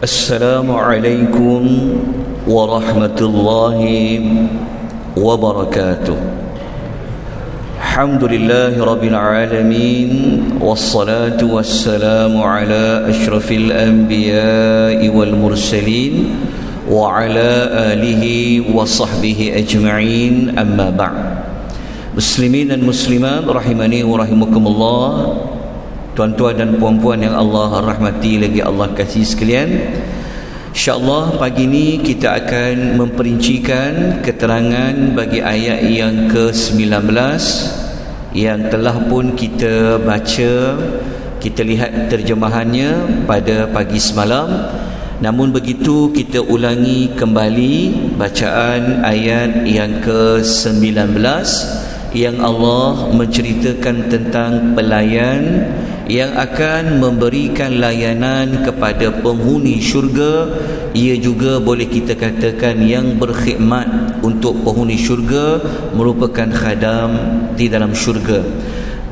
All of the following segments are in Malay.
Assalamualaikum warahmatullahi wabarakatuh. Alhamdulillahi rabbil alamin, wassalatu wassalamu ala asyrafil anbiya'i wal mursalin wa ala alihi wa sahbihi ajma'in, amma ba'd. Muslimin dan muslimat rahimani wa rahimakumullah, tuan-tuan dan puan-puan yang Allah rahmati lagi Allah kasih sekalian, InsyaAllah pagi ini kita akan memperincikan keterangan bagi ayat yang ke-19 yang telah pun kita baca, kita lihat terjemahannya pada pagi semalam. Namun begitu, kita ulangi kembali bacaan ayat yang ke-19 yang Allah menceritakan tentang pelayan yang akan memberikan layanan kepada penghuni syurga. Ia juga boleh kita katakan yang berkhidmat untuk penghuni syurga, merupakan khadam di dalam syurga.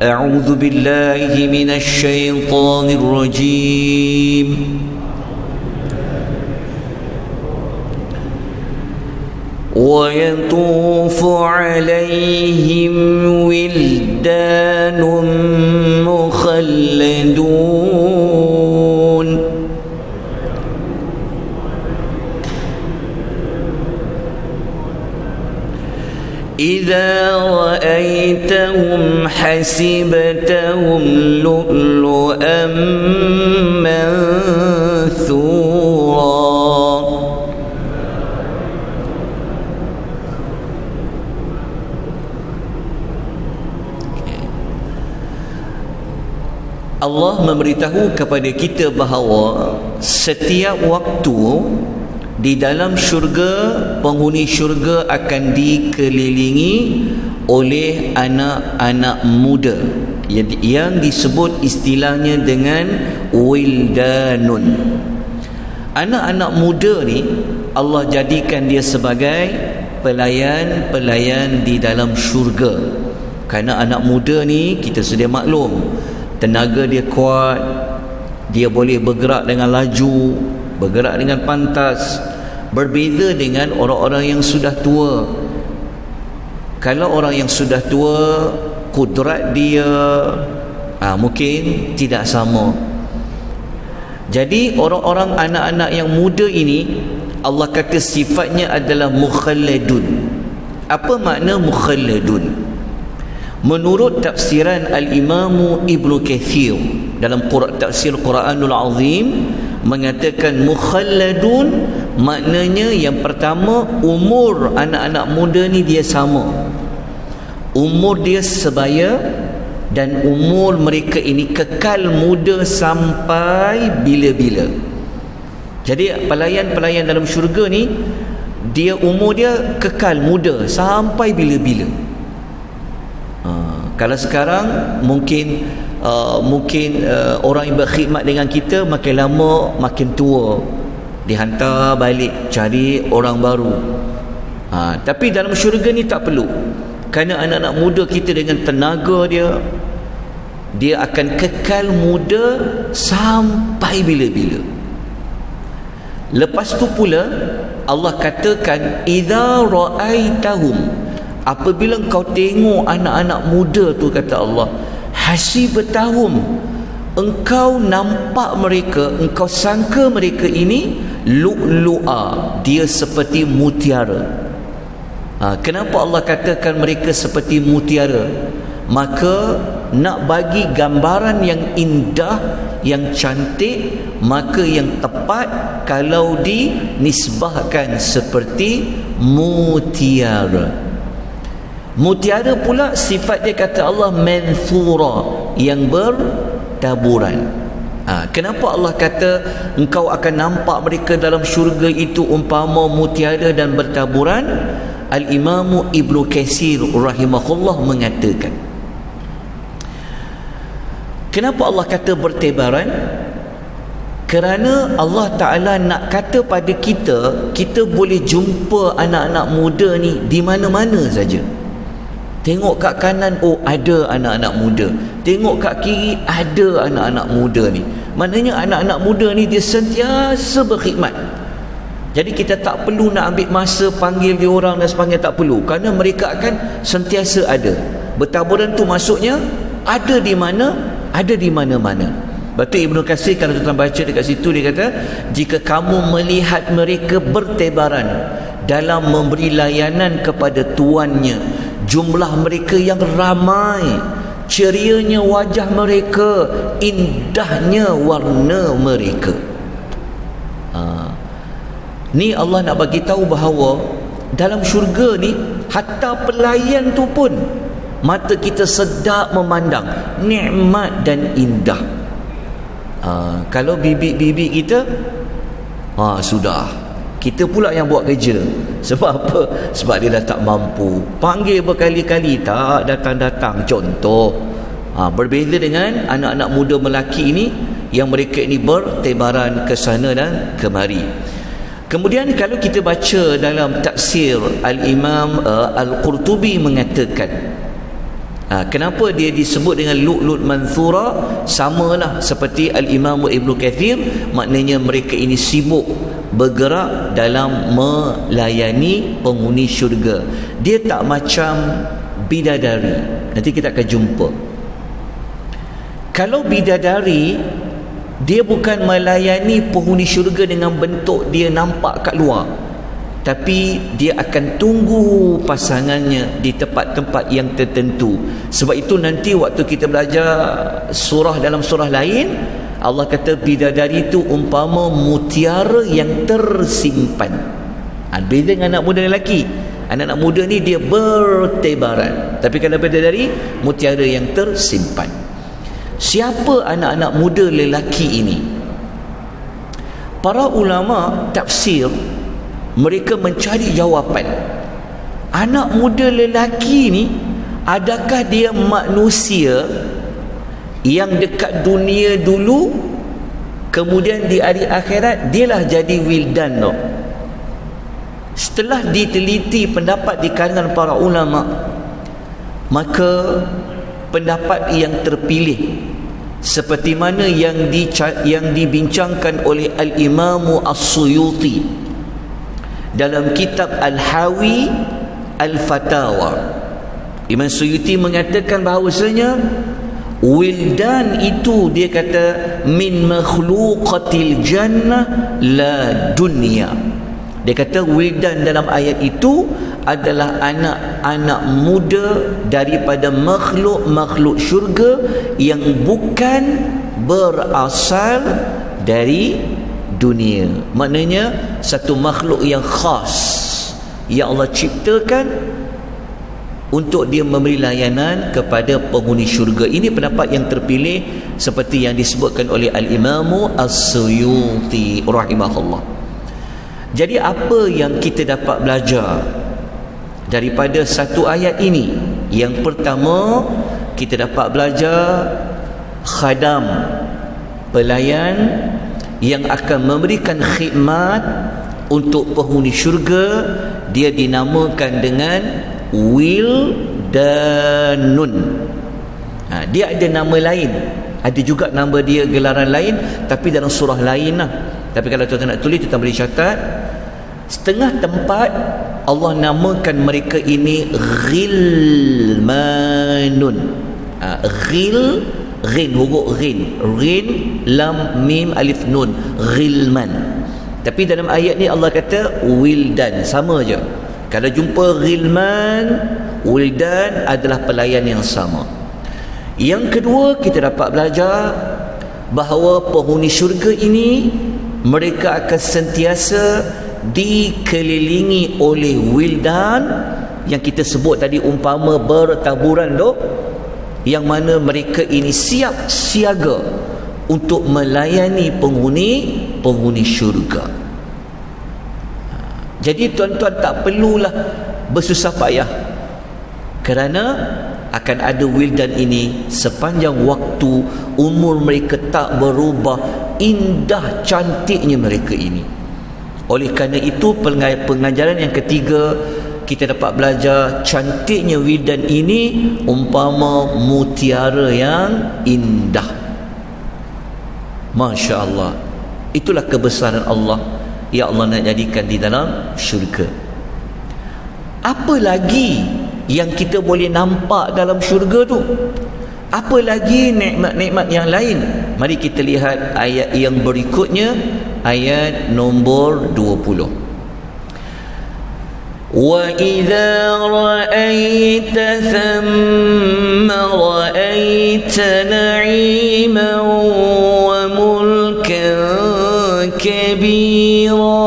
A'udzu billahi minasy syaithanir rajim. وَيَطُوفُ عَلَيْهِمْ وِلْدَانٌ مُخَلَّدُونَ إِذَا رَأَيْتَهُمْ حَسِبْتَهُمْ لُؤْلُؤًا مَّنثُورًا. Allah memberitahu kepada kita bahawa setiap waktu di dalam syurga, penghuni syurga akan dikelilingi oleh anak-anak muda yang disebut istilahnya dengan wildanun. Anak-anak muda ni Allah jadikan dia sebagai pelayan-pelayan di dalam syurga. Kerana anak muda ni kita sedia maklum, tenaga dia kuat, dia boleh bergerak dengan laju, bergerak dengan pantas. Berbeza dengan orang-orang yang sudah tua. Kalau orang yang sudah tua, kudrat dia mungkin tidak sama. Jadi orang-orang anak-anak yang muda ini, Allah kata sifatnya adalah mukhalladun. Apa makna mukhalladun? Menurut tafsiran Al-Imam Ibnu Katsir dalam tafsir Quranul Azim, mengatakan mukhalladun maknanya yang pertama, umur anak-anak muda ni dia sama, umur dia sebaya, dan umur mereka ini kekal muda sampai bila-bila. Jadi pelayan-pelayan dalam syurga ni, dia umur dia kekal muda sampai bila-bila. Kalau sekarang mungkin orang yang berkhidmat dengan kita makin lama makin tua, dihantar balik cari orang baru. Tapi dalam syurga ni tak perlu, kerana anak-anak muda kita dengan tenaga dia akan kekal muda sampai bila-bila. Lepas tu pula Allah katakan idza ra'aitahum, apabila kau tengok anak-anak muda tu, kata Allah, hasibtahum, engkau nampak mereka, engkau sangka mereka ini lu'lu'a, dia seperti mutiara. Kenapa Allah katakan mereka seperti mutiara? Maka nak bagi gambaran yang indah, yang cantik, maka yang tepat kalau dinisbahkan seperti mutiara. Mutiara pula sifat dia, kata Allah, manthura, yang bertaburan. Kenapa Allah kata engkau akan nampak mereka dalam syurga itu umpama mutiara dan bertaburan? Al-Imam Ibnu Katsir rahimahullah mengatakan, kenapa Allah kata bertebaran? Kerana Allah Ta'ala nak kata pada kita, kita boleh jumpa anak-anak muda ni di mana-mana saja. Tengok kat kanan, oh ada anak-anak muda. Tengok kat kiri, ada anak-anak muda ni. Maknanya anak-anak muda ni dia sentiasa berkhidmat. Jadi kita tak perlu nak ambil masa panggil dia orang dan sebagainya, tak perlu. Kerana mereka akan sentiasa ada. Bertaburan tu maksudnya ada di mana? Ada di mana-mana. Batu Ibnu Katsir kalau tuan baca dekat situ, dia kata, jika kamu melihat mereka bertebaran dalam memberi layanan kepada tuannya, jumlah mereka yang ramai, cerianya wajah mereka, indahnya warna mereka. Ni Allah nak bagi tahu bahawa dalam syurga ni, hatta pelayan tu pun mata kita sedap memandang, nikmat dan indah. Kalau bibik-bibik kita, sudah, kita pula yang buat kerja. Sebab apa? Sebab dia dah tak mampu. Panggil berkali-kali tak datang-datang. Contoh, berbeza dengan anak-anak muda melaki ini, yang mereka ini bertebaran ke sana dan kemari. Kemudian kalau kita baca dalam tafsir, Al-Imam Al-Qurtubi mengatakan, kenapa dia disebut dengan lu'lut manthura? Samalah seperti Al-Imam Ibnu Katsir, maknanya mereka ini sibuk bergerak dalam melayani penghuni syurga. Dia tak macam bidadari. Nanti kita akan jumpa. Kalau bidadari, dia bukan melayani penghuni syurga dengan bentuk dia nampak kat luar, tapi dia akan tunggu pasangannya di tempat-tempat yang tertentu. Sebab itu nanti waktu kita belajar surah dalam surah lain, Allah kata bidadari itu umpama mutiara yang tersimpan. Beza dengan anak muda lelaki. Anak-anak muda ni dia bertebaran, tapi kalau bidadari, mutiara yang tersimpan. Siapa anak-anak muda lelaki ini? Para ulama tafsir, mereka mencari jawapan. Anak muda lelaki ni, adakah dia manusia yang dekat dunia dulu, kemudian di hari akhirat dialah jadi wildan tu? Setelah diteliti pendapat di kalangan para ulama, maka pendapat yang terpilih seperti mana yang dibincangkan oleh Al-Imam As-Suyuti dalam kitab Al-Hawi Al-Fatawa. Imam Suyuti mengatakan bahawasanya wildan itu, dia kata, min makhluqatil jannah la dunya. Dia kata wildan dalam ayat itu adalah anak-anak muda daripada makhluk-makhluk syurga yang bukan berasal dari dunia. Maknanya satu makhluk yang khas yang Allah ciptakan untuk dia memberi layanan kepada penghuni syurga. Ini pendapat yang terpilih seperti yang disebutkan oleh Al-Imam As-Suyuti rahimahullah. Jadi apa yang kita dapat belajar daripada satu ayat ini? Yang pertama, kita dapat belajar khadam, pelayan yang akan memberikan khidmat untuk penghuni syurga, dia dinamakan dengan wildanun. Dia ada nama lain, ada juga nama dia gelaran lain, tapi dalam surah lain lah. Tapi kalau tuan nak tulis, kita boleh catat. Setengah tempat Allah namakan mereka ini ghilmanun. Ghin, huruf ghin, lam mim alif nun, ghilman. Tapi dalam ayat ni Allah kata wildan, sama je. Kalau jumpa ghilman, wildan adalah pelayan yang sama. Yang kedua, kita dapat belajar bahawa penghuni syurga ini, mereka akan sentiasa dikelilingi oleh wildan yang kita sebut tadi umpama bertaburan tu, yang mana mereka ini siap siaga untuk melayani penghuni syurga. Jadi tuan-tuan tak perlulah bersusah payah, kerana akan ada wildan ini sepanjang waktu, umur mereka tak berubah, indah cantiknya mereka ini. Oleh kerana itu, pengajaran yang ketiga kita dapat belajar cantiknya wildan ini umpama mutiara yang indah. Masya Allah. Itulah kebesaran Allah yang Allah nak jadikan di dalam syurga. Apa lagi yang kita boleh nampak dalam syurga tu? Apa lagi nikmat-nikmat yang lain? Mari kita lihat ayat yang berikutnya, ayat nombor 20. Wa idza ra'aita thamma ra'aita na'iman wa mulkan kabira.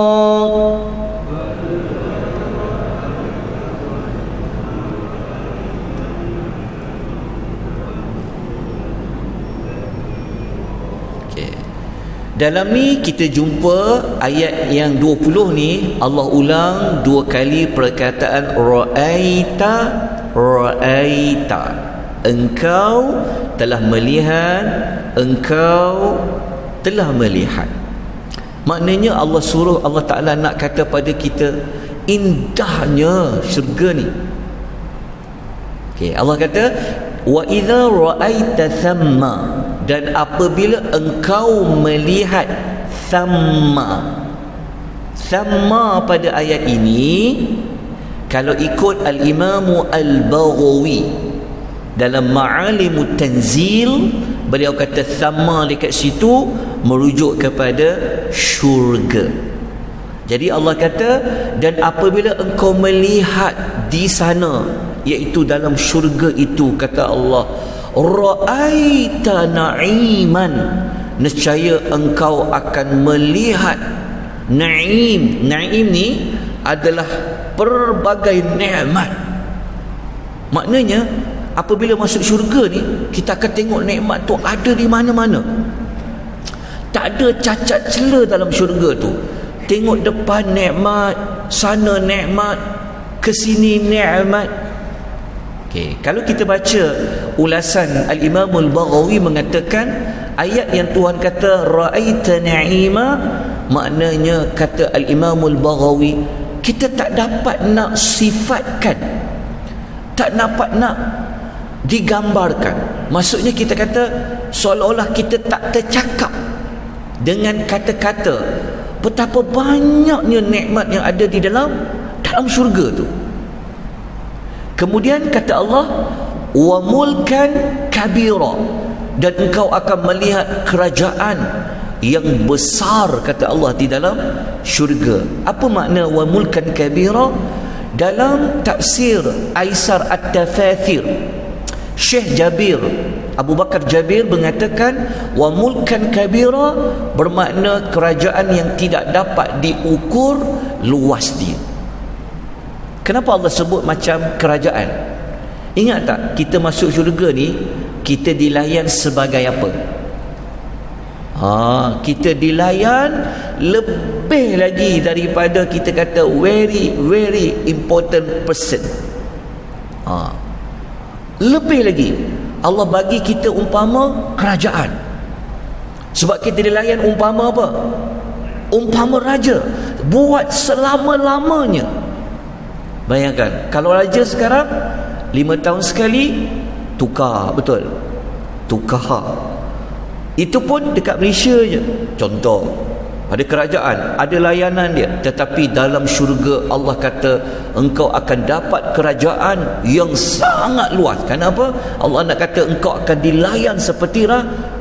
Dalam ni kita jumpa ayat yang 20 ni Allah ulang 2 kali perkataan ra'aita, ra'aita. Engkau telah melihat, engkau telah melihat. Maknanya Allah suruh, Allah Ta'ala nak kata pada kita indahnya syurga ni. Allah kata wa idza ra'aita thamma, dan apabila engkau melihat thamma. Thamma pada ayat ini kalau ikut al-Imam al-Baghawi dalam Ma'alimut Tanzil, beliau kata thamma dekat situ merujuk kepada syurga. Jadi Allah kata dan apabila engkau melihat di sana, iaitu dalam syurga itu, kata Allah, ra'aita na'iman, nescaya engkau akan melihat na'im. Na'im ni adalah pelbagai nikmat. Maknanya apabila masuk syurga ni, kita akan tengok nikmat tu ada di mana-mana. Tak ada cacat cela dalam syurga tu. Tengok depan nikmat, sana nikmat, ke sini nikmat. Kalau kita baca ulasan Al-Imam Al-Baghawi mengatakan ayat yang Tuhan kata ra'aita na'ima, maknanya kata Al-Imam Al-Baghawi, kita tak dapat nak sifatkan, tak dapat nak digambarkan. Maksudnya kita kata seolah-olah kita tak tercakap dengan kata-kata betapa banyaknya nikmat yang ada di dalam syurga tu. Kemudian kata Allah wa mulkan kabira, dan engkau akan melihat kerajaan yang besar, kata Allah, di dalam syurga. Apa makna wa mulkan kabira? Dalam tafsir Aisar At-Tafathir, Syekh Jabir, Abu Bakar Jabir mengatakan wa mulkan kabira bermakna kerajaan yang tidak dapat diukur luas dia. Kenapa Allah sebut macam kerajaan? Ingat tak, kita masuk syurga ni, kita dilayan sebagai apa? Kita dilayan lebih lagi daripada kita kata very very important person. Lebih lagi Allah bagi kita umpama kerajaan. Sebab kita dilayan umpama apa? Umpama raja, buat selama-lamanya. Bayangkan kalau raja sekarang 5 tahun sekali tukar, betul? Tukar. Itu pun dekat Malaysia je. Contoh, ada kerajaan, ada layanan dia, tetapi dalam syurga Allah kata engkau akan dapat kerajaan yang sangat luas. Kenapa? Allah nak kata engkau akan dilayan seperti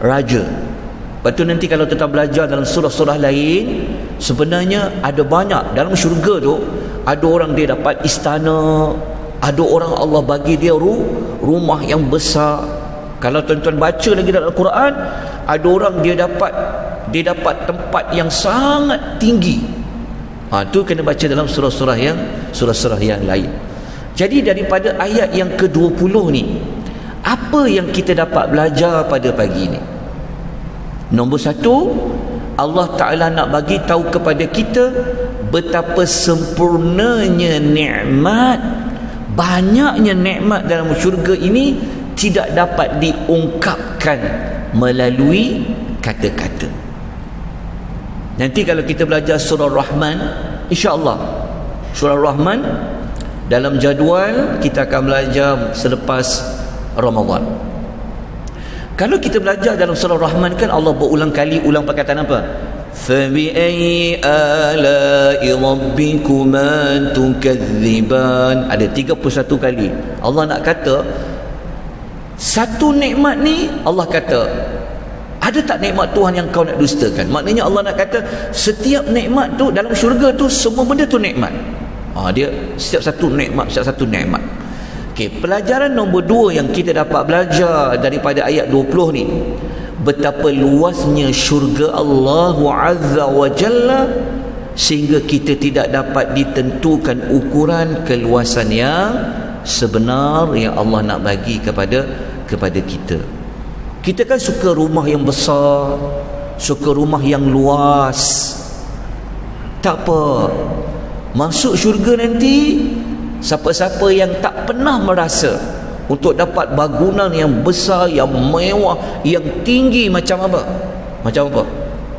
raja. Lepas tu nanti kalau kita belajar dalam surah-surah lain, sebenarnya ada banyak dalam syurga tu. Ada orang dia dapat istana, ada orang Allah bagi dia rumah yang besar. Kalau tuan-tuan baca lagi dalam Al-Quran, ada orang dia dapat tempat yang sangat tinggi. Tu kena baca dalam surah-surah yang lain. Jadi daripada ayat yang ke-20 ni, apa yang kita dapat belajar pada pagi ni? Nombor 1, Allah Ta'ala nak bagi tahu kepada kita betapa sempurnanya nikmat, banyaknya nikmat dalam syurga ini tidak dapat diungkapkan melalui kata-kata. Nanti kalau kita belajar surah Rahman, insya-Allah surah Rahman Dalam jadual kita akan belajar selepas Ramadan. Kalau kita belajar dalam surah Rahman kan Allah berulang kali ulang perkataan apa? فَبِأَيِّ آلَاءِ رَبِّكُمَا تُكَذِّبَانِ. Ada 31 kali Allah nak kata satu nikmat ni. Allah kata ada tak nikmat Tuhan yang kau nak dustakan? Maknanya Allah nak kata setiap nikmat tu dalam syurga tu semua benda tu nikmat. Dia setiap satu nikmat, setiap satu nikmat. Okey, pelajaran nombor 2 yang kita dapat belajar daripada ayat 20 ni, betapa luasnya syurga Allah Azza wa Jalla sehingga kita tidak dapat ditentukan ukuran keluasan yang sebenar yang Allah nak bagi kepada kita. Kita kan suka rumah yang besar, suka rumah yang luas. Tak apa, masuk syurga nanti, siapa-siapa yang tak pernah merasa untuk dapat bangunan yang besar, yang mewah, yang tinggi macam apa? Macam apa?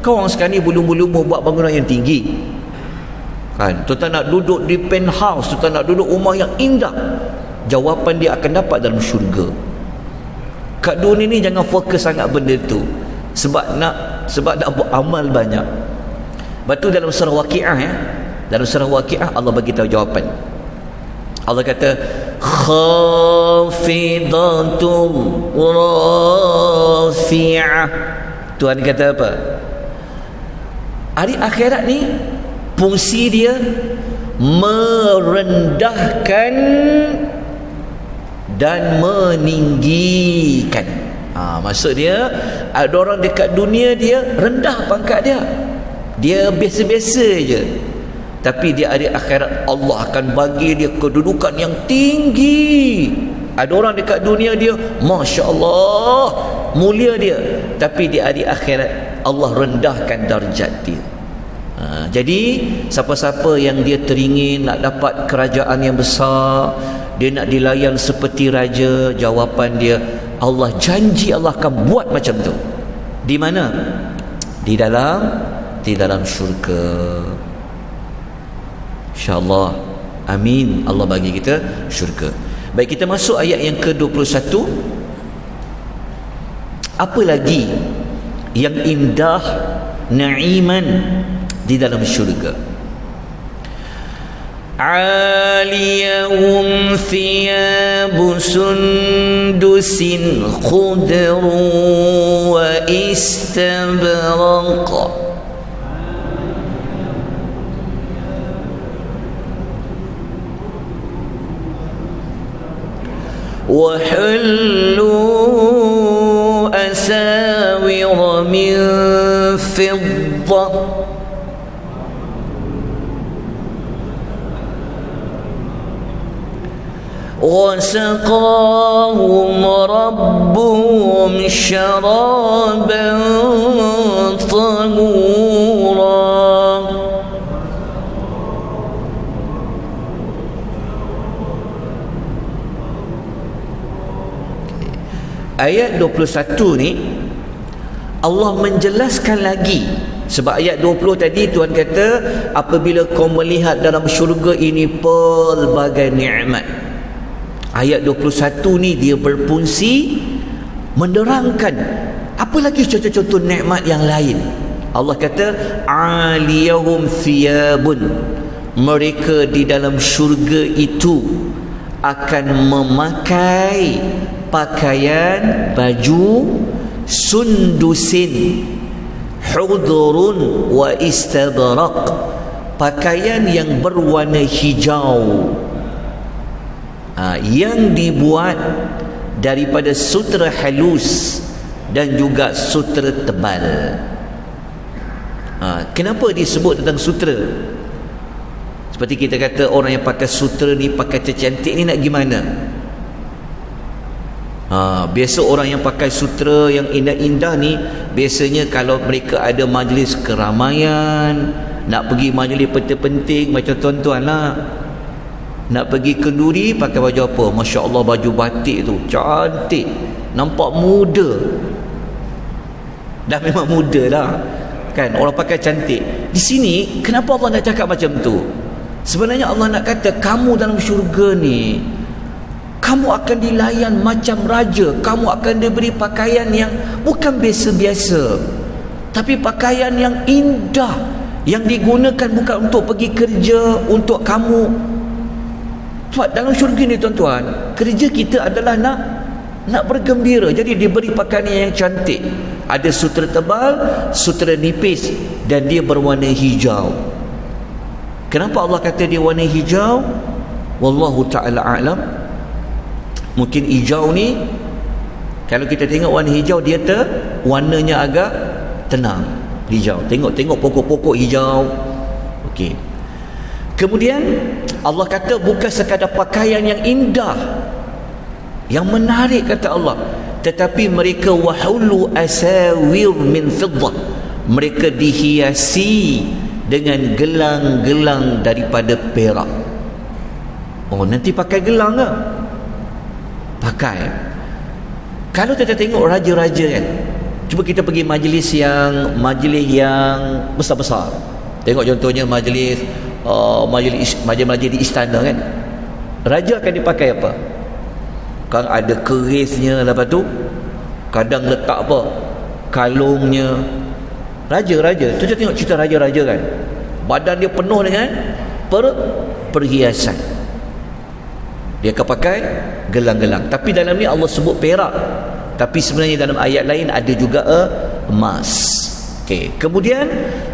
Kau orang sekarang ni bulu-bulu buat bangunan yang tinggi kan? Tuan nak duduk di penthouse, tuan nak duduk rumah yang indah. Jawapan dia akan dapat dalam syurga. Kat dunia ni jangan fokus sangat benda tu, sebab nak buat amal banyak. Lepas tu dalam surah Waqiah dalam surah Waqiah Allah bagi tahu jawapan. Allah kata khafidatum rafi'ah. Tuhan kata apa? Hari akhirat ni fungsi dia merendahkan dan meninggikan. Maksud dia ada orang dekat dunia dia rendah pangkat dia biasa-biasa je, tapi di hari akhirat Allah akan bagi dia kedudukan yang tinggi. Ada orang dekat dunia dia Masya Allah mulia dia, tapi di hari akhirat Allah rendahkan darjat dia. Jadi siapa-siapa yang dia teringin nak dapat kerajaan yang besar, dia nak dilayan seperti raja, jawapan dia Allah janji Allah akan buat macam tu. Di mana? Di dalam syurga. InsyaAllah. Amin. Allah bagi kita syurga. Baik, kita masuk ayat yang ke-21. Apa lagi yang indah na'iman di dalam syurga? Aliyahum thiyabu sundusin khudru wa istabraqa وحلوا أساور من فضة وسقاهم ربهم شرابا طهورا. Ayat 21 ni Allah menjelaskan lagi. Sebab ayat 20 tadi Tuhan kata apabila kau melihat dalam syurga ini pelbagai nikmat. Ayat 21 ni dia berfungsi menerangkan apa lagi contoh-contoh nikmat yang lain. Allah kata aliyahum thiyabun, mereka di dalam syurga itu akan memakai pakaian baju sundusin hudurun wa istabraq, pakaian yang berwarna hijau, yang dibuat daripada sutera halus dan juga sutera tebal. Kenapa disebut tentang sutera? Seperti kita kata orang yang pakai sutera ni, pakai cantik ni nak gimana? Biasa orang yang pakai sutera yang indah-indah ni biasanya kalau mereka ada majlis keramaian, nak pergi majlis penting-penting, macam tuan-tuan lah nak pergi kenduri pakai baju apa? Masya Allah, baju batik tu cantik, nampak muda. Dah memang muda lah kan, orang pakai cantik. Di sini kenapa Allah nak cakap macam tu? Sebenarnya Allah nak kata, kamu dalam syurga ni, kamu akan dilayan macam raja. Kamu akan diberi pakaian yang bukan biasa-biasa, tapi pakaian yang indah, yang digunakan bukan untuk pergi kerja, untuk kamu. Sebab dalam syurga ni tuan-tuan, kerja kita adalah nak bergembira. Jadi diberi pakaian yang cantik. Ada sutera tebal, sutera nipis, dan dia berwarna hijau. Kenapa Allah kata dia warna hijau? Wallahu ta'ala a'lam. Mungkin hijau ni, kalau kita tengok warna hijau, dia warnanya agak tenang, hijau. Tengok pokok-pokok hijau. Okey. Kemudian Allah kata bukan sekadar pakaian yang indah, yang menarik kata Allah, tetapi mereka wahulu asawir min fiddah, mereka dihiasi dengan gelang-gelang daripada perak. Oh, nanti pakai gelang ke? Pakai. Kalau kita tengok raja-raja kan, cuba kita pergi majlis yang besar-besar. Tengok contohnya majlis di istana kan. Raja akan dipakai apa? Kan ada kerisnya, lepas tu kadang letak apa? Kalungnya. Raja-raja, tu tengok cerita raja-raja kan, badan dia penuh dengan perhiasan. Dia akan pakai gelang-gelang. Tapi dalam ni Allah sebut perak, tapi sebenarnya dalam ayat lain ada juga emas. Okey. Kemudian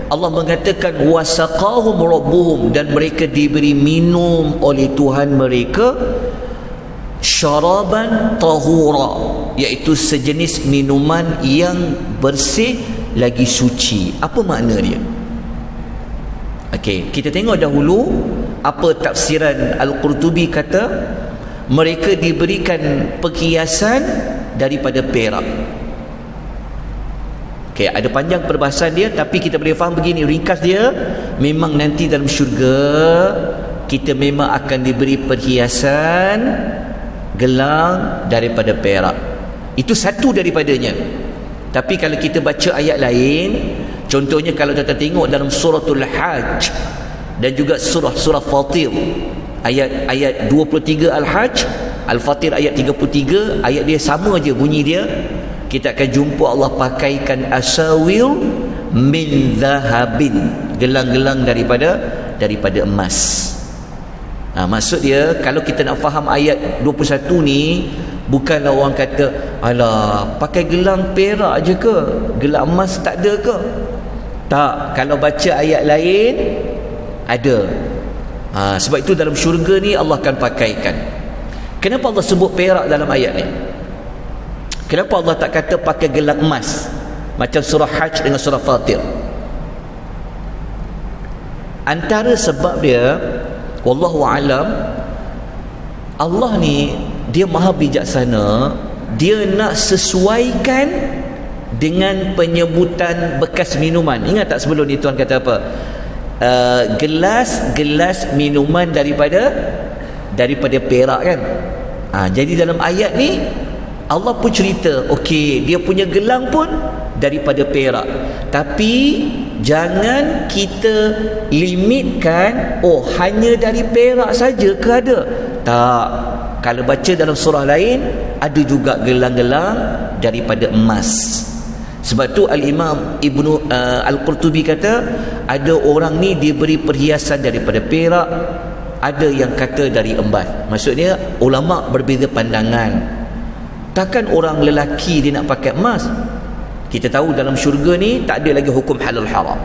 Allah mengatakan wasaqahum rabbuhum, dan mereka diberi minum oleh Tuhan mereka syaraban tahura, iaitu sejenis minuman yang bersih lagi suci. Apa makna dia? Okey, kita tengok dahulu apa tafsiran Al-Qurtubi kata. Mereka diberikan perhiasan daripada perak. Okey, ada panjang perbahasan dia, tapi kita boleh faham begini, ringkas dia, memang nanti dalam syurga kita memang akan diberi perhiasan gelang daripada perak. Itu satu daripadanya. Tapi kalau kita baca ayat lain, contohnya kalau kita tengok dalam suratul Hajj dan juga surah Fatir, ayat 23 Al-Hajj, Al-Fatir ayat 33, ayat dia sama je bunyi dia. Kita akan jumpa Allah pakaikan asawil min zahabin, gelang-gelang daripada emas. Maksud dia, kalau kita nak faham ayat 21 ni, bukanlah orang kata, alah pakai gelang perak je ke, gelang emas tak ada ke? Tak. Kalau baca ayat lain ada. Sebab itu dalam syurga ni Allah akan pakaikan. Kenapa Allah sebut perak dalam ayat ni? Kenapa Allah tak kata pakai gelang emas macam surah Hajj dengan surah Fatir? Antara sebab dia, wallahu alam, Allah ni dia maha bijaksana. Dia nak sesuaikan dengan penyebutan bekas minuman. Ingat tak sebelum ni Tuhan kata apa? Gelas minuman daripada perak kan. Jadi dalam ayat ni Allah pun cerita, okey, dia punya gelang pun daripada perak. Tapi jangan kita limitkan, oh hanya dari perak saja ke ada. Tak. Kalau baca dalam surah lain, ada juga gelang-gelang daripada emas. Sebab tu Al-Imam Al-Qurtubi kata, ada orang ni diberi perhiasan daripada perak, ada yang kata dari emas. Maksudnya ulama berbeza pandangan. Takkan orang lelaki dia nak pakai emas? Kita tahu dalam syurga ni tak ada lagi hukum halal haram.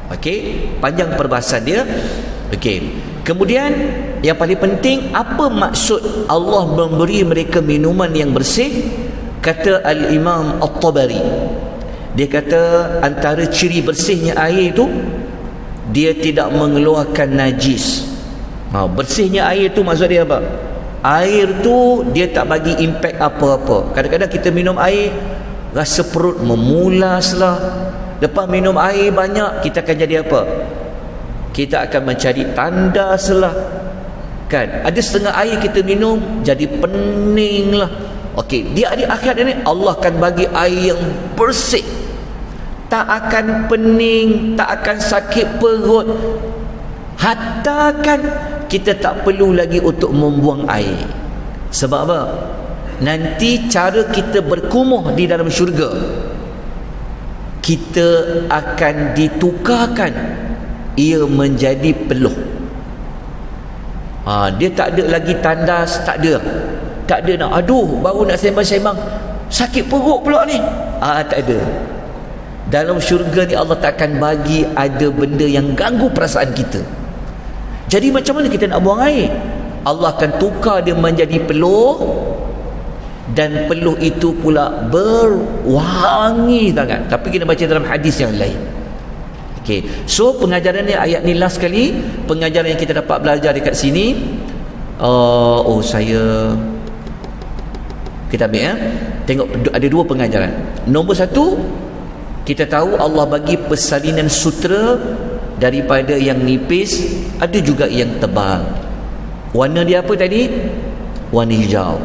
Okey, panjang perbahasan dia. Okey. Kemudian yang paling penting, apa maksud Allah memberi mereka minuman yang bersih? Kata Al-Imam At-Tabari, dia kata antara ciri bersihnya air itu, dia tidak mengeluarkan najis. Bersihnya air tu maksud dia apa? Air tu dia tak bagi impak apa-apa. Kadang-kadang kita minum air rasa perut memulas lah. Lepas minum air banyak, kita akan jadi apa? Kita akan mencari tandas lah kan. Ada setengah air kita minum jadi pening lah. Okey, di akhirat ini Allah akan bagi air yang bersih, tak akan pening, tak akan sakit perut. Hatta kan kita tak perlu lagi untuk membuang air. Sebab apa? Nanti cara kita berkumuh di dalam syurga, kita akan ditukarkan ia menjadi peluh. Dia tak ada lagi tandas, tak ada nak aduh baru nak sembang-sembang sakit perut pula ni, tak ada. Dalam syurga ni Allah takkan bagi ada benda yang ganggu perasaan kita. Jadi macam mana kita nak buang air? Allah akan tukar dia menjadi peluh, dan peluh itu pula berwangi sangat. Tapi kita baca dalam hadis yang lain. Okey, so pengajaran ni, ayat ni last sekali pengajaran yang kita dapat belajar dekat sini. Kita ambil tengok ada dua pengajaran. Nombor satu, kita tahu Allah bagi persalinan sutera daripada yang nipis, ada juga yang tebal. Warna dia apa tadi? Warna hijau.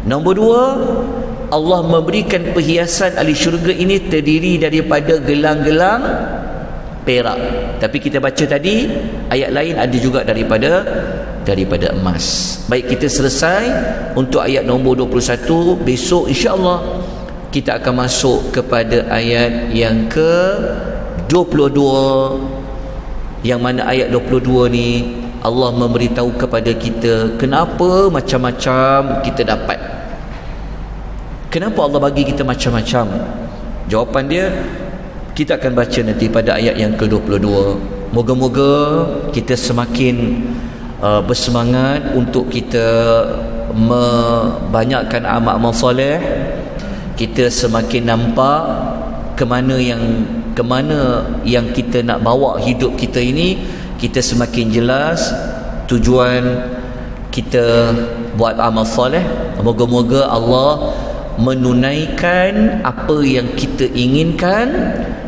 Nombor dua, Allah memberikan perhiasan ahli syurga ini terdiri daripada gelang-gelang perak. Tapi kita baca tadi ayat lain ada juga daripada emas. Baik, kita selesai untuk ayat nombor 21. Besok insya-Allah kita akan masuk kepada ayat yang ke-22, yang mana ayat 22 ni Allah memberitahu kepada kita kenapa macam-macam kita dapat. Kenapa Allah bagi kita macam-macam? Jawapan dia kita akan baca nanti pada ayat yang ke-22. Moga-moga kita semakin bersemangat untuk kita membanyakkan amal-amal soleh. Kita semakin nampak ke mana yang kita nak bawa hidup kita ini. Kita semakin jelas tujuan kita buat amal soleh. Moga-moga Allah menunaikan apa yang kita inginkan,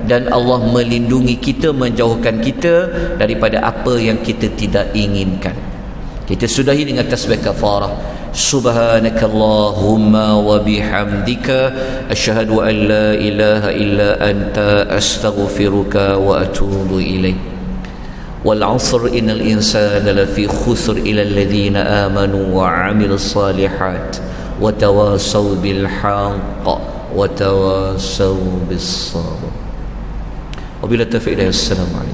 dan Allah melindungi kita, menjauhkan kita daripada apa yang kita tidak inginkan. Kita sudahi dengan tasbih kafarah. Subhanakallahumma wa bihamdika asyhadu an la ilaha illa anta astaghfiruka wa atubu ilaik. Wal 'asr innal insana lafi khusr illa alladhina amanu wa 'amilus salihat wa tawasaw bil haqq wa tawasaw bis sabr. Wabillahi taufiq. Assalamualaikum.